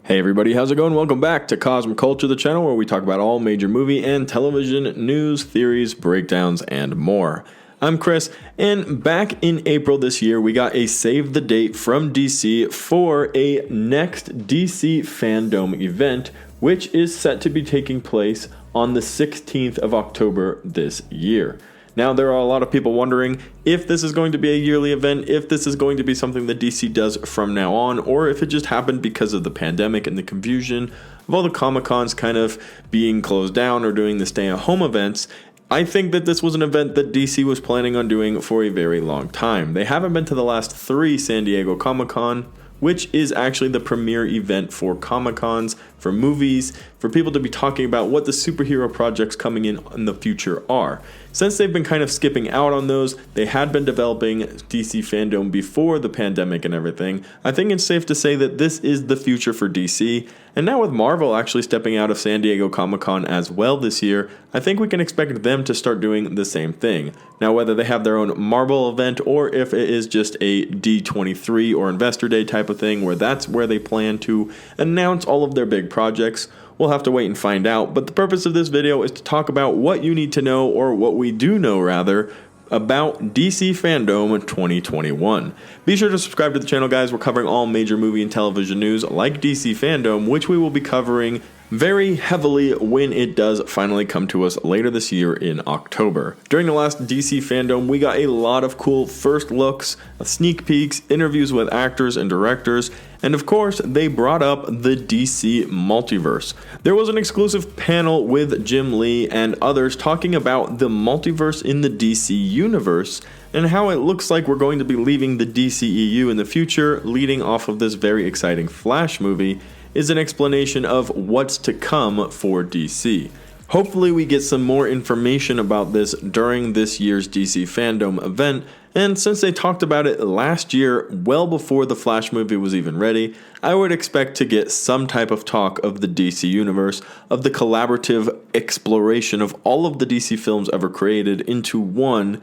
Hey everybody, how's it going? Welcome back to Cosmic Culture, the channel where we talk about all major movie and television news, theories, breakdowns, and more. I'm Chris, and back in April this year, we got a save the date from DC for a next DC Fandom event, which is set to be taking place on the 16th of October this year. Now, there are a lot of people wondering if this is going to be a yearly event, if this is going to be something that DC does from now on, or if it just happened because of the pandemic and the confusion of all the Comic-Cons kind of being closed down or doing the stay-at-home events. I think that this was an event that DC was planning on doing for a very long time. They haven't been to the last 3 San Diego Comic-Con, which is actually the premier event for Comic-Cons, for movies, for people to be talking about what the superhero projects coming in the future are. Since they've been kind of skipping out on those, they had been developing DC Fandom before the pandemic and everything. I think it's safe to say that this is the future for DC. And now with Marvel actually stepping out of San Diego Comic-Con as well this year, I think we can expect them to start doing the same thing. Now, whether they have their own Marvel event or if it is just a D23 or Investor Day type of thing where that's where they plan to announce all of their big projects, we'll have to wait and find out. But the purpose of this video is to talk about what you need to know, or what we do know rather, about DC Fandom 2021. Be sure to subscribe to the channel, guys. We're covering all major movie and television news like DC Fandom, which we will be covering very heavily when it does finally come to us later this year in October. During the last DC Fandom, we got a lot of cool first looks, sneak peeks, interviews with actors and directors, and of course, they brought up the DC multiverse. There was an exclusive panel with Jim Lee and others talking about the multiverse in the DC universe and how it looks like we're going to be leaving the DCEU in the future, leading off of this very exciting Flash movie, is an explanation of what's to come for DC. Hopefully we get some more information about this during this year's DC Fandom event, and since they talked about it last year, well before the Flash movie was even ready, I would expect to get some type of talk of the DC universe, of the collaborative exploration of all of the DC films ever created into one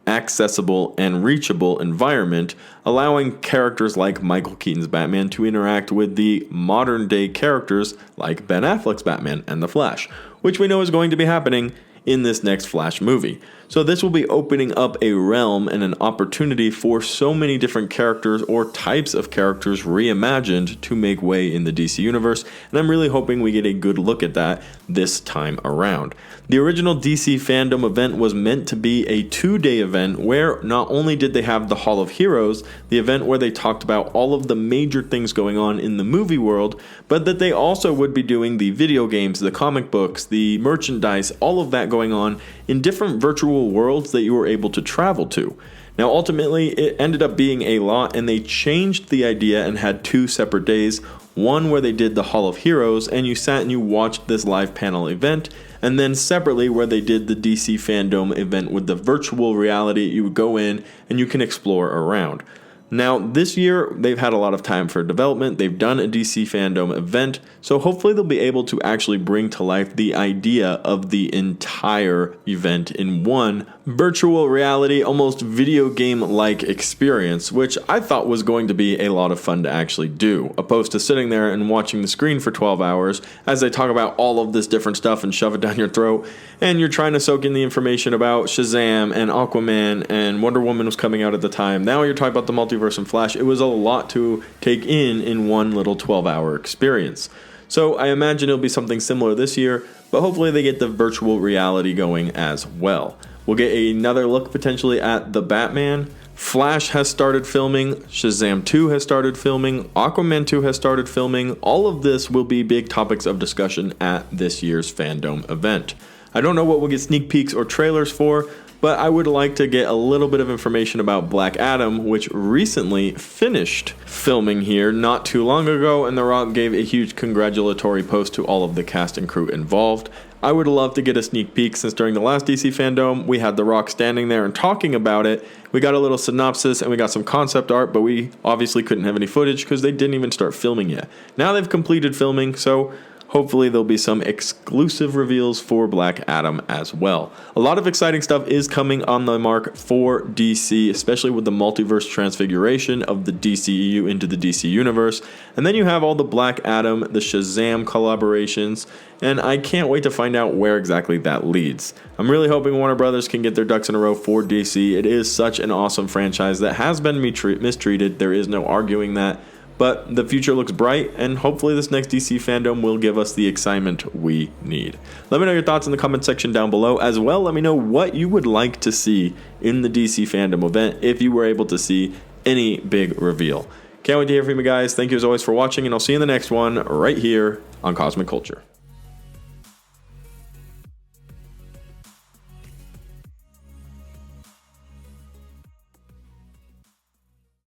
accessible and reachable environment, allowing characters like Michael Keaton's Batman to interact with the modern day characters like Ben Affleck's Batman and The Flash, which we know is going to be happening in this next Flash movie. So this will be opening up a realm and an opportunity for so many different characters or types of characters reimagined to make way in the DC universe, and I'm really hoping we get a good look at that this time around. The original DC Fandom event was meant to be a 2-day event where not only did they have the Hall of Heroes, the event where they talked about all of the major things going on in the movie world, but that they also would be doing the video games, the comic books, the merchandise, all of that going on in different virtual worlds that you were able to travel to. Now, ultimately, it ended up being a lot, and they changed the idea and had 2 separate days. One where they did the Hall of Heroes, and you sat and you watched this live panel event, and then separately where they did the DC Fandom event with the virtual reality. You would go in and you can explore around. Now, this year, they've had a lot of time for development. They've done a DC Fandom event, so hopefully they'll be able to actually bring to life the idea of the entire event in one virtual reality, almost video game-like experience, which I thought was going to be a lot of fun to actually do, opposed to sitting there and watching the screen for 12 hours as they talk about all of this different stuff and shove it down your throat, and you're trying to soak in the information about Shazam and Aquaman and Wonder Woman was coming out at the time. Now you're talking about the multiverse and Flash. It was a lot to take in one little 12-hour experience. So I imagine it'll be something similar this year, but hopefully they get the virtual reality going as well. We'll get another look potentially at the Batman. Flash has started filming, Shazam 2 has started filming, Aquaman 2 has started filming. All of this will be big topics of discussion at this year's Fandom event. I don't know what we'll get sneak peeks or trailers for, but I would like to get a little bit of information about Black Adam, which recently finished filming here not too long ago, and The Rock gave a huge congratulatory post to all of the cast and crew involved. I would love to get a sneak peek, since during the last DC Fandom, we had The Rock standing there and talking about it. We got a little synopsis and we got some concept art, but we obviously couldn't have any footage because they didn't even start filming yet. Now they've completed filming, so hopefully there'll be some exclusive reveals for Black Adam as well. A lot of exciting stuff is coming on the mark for DC, especially with the multiverse transfiguration of the DCEU into the DC universe. And then you have all the Black Adam, the Shazam collaborations, and I can't wait to find out where exactly that leads. I'm really hoping Warner Brothers can get their ducks in a row for DC. It is such an awesome franchise that has been mistreated. There is no arguing that. But the future looks bright, and hopefully this next DC fandom will give us the excitement we need. Let me know your thoughts in the comment section down below. As well, let me know what you would like to see in the DC fandom event if you were able to see any big reveal. Can't wait to hear from you guys. Thank you as always for watching, and I'll see you in the next one right here on Cosmic Culture.